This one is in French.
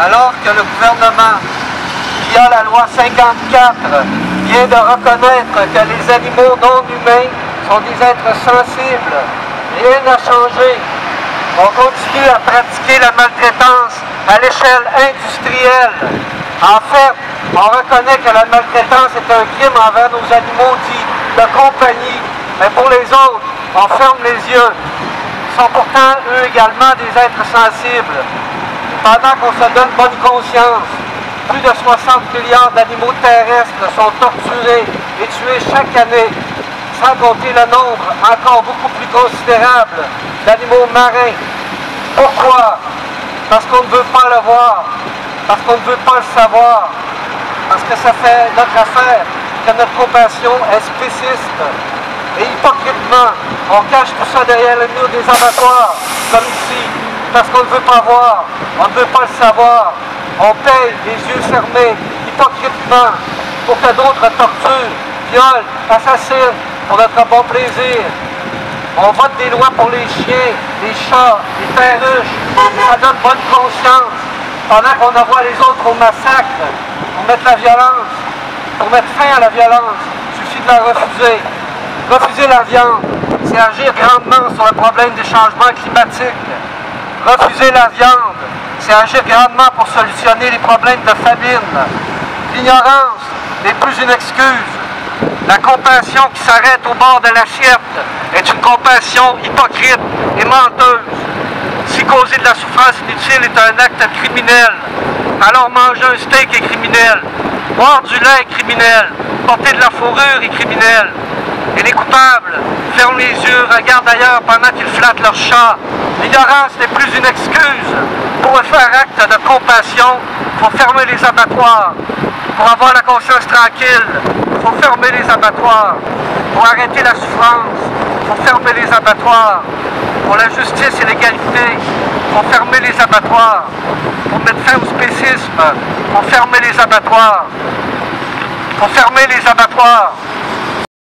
alors que le gouvernement, via la loi 54, vient de reconnaître que les animaux non humains sont des êtres sensibles. Rien n'a changé. On continue à pratiquer la maltraitance à l'échelle industrielle. En fait, on reconnaît que la maltraitance est un crime envers nos animaux dits de compagnie. Mais pour les autres, on ferme les yeux. Ils sont pourtant, eux également, des êtres sensibles. Pendant qu'on se donne bonne conscience, plus de 60 milliards d'animaux terrestres sont torturés et tués chaque année, sans compter le nombre encore beaucoup plus considérable d'animaux marins. Pourquoi? Parce qu'on ne veut pas le voir, parce qu'on ne veut pas le savoir, parce que ça fait notre affaire, que notre compassion est spéciste. Et hypocritement, on cache tout ça derrière le mur des abattoirs, comme ici, parce qu'on ne veut pas voir, on ne veut pas le savoir. On paye les yeux fermés, hypocritement, pour que d'autres torturent, violent, assassinent, pour notre bon plaisir. On vote des lois pour les chiens, les chats, les perruches, ça donne bonne conscience, pendant qu'on envoie les autres au massacre, pour mettre la violence, pour mettre fin à la violence, il suffit de la refuser. Refuser la viande, c'est agir grandement sur le problème des changements climatiques. Refuser la viande, c'est agir grandement pour solutionner les problèmes de famine. L'ignorance n'est plus une excuse. La compassion qui s'arrête au bord de l'assiette est une compassion hypocrite et menteuse. Si causer de la souffrance inutile est un acte criminel, alors manger un steak est criminel, boire du lait est criminel, porter de la fourrure est criminel. Et les coupables ferment les yeux, regardent ailleurs pendant qu'ils flattent leur chat. L'ignorance n'est plus une excuse. Pour faire acte de compassion, il faut fermer les abattoirs. Pour avoir la conscience tranquille, il faut fermer les abattoirs. Pour arrêter la souffrance, il faut fermer les abattoirs. Pour la justice et l'égalité, il faut fermer les abattoirs. Pour mettre fin au spécisme, il faut fermer les abattoirs. Il faut fermer les abattoirs.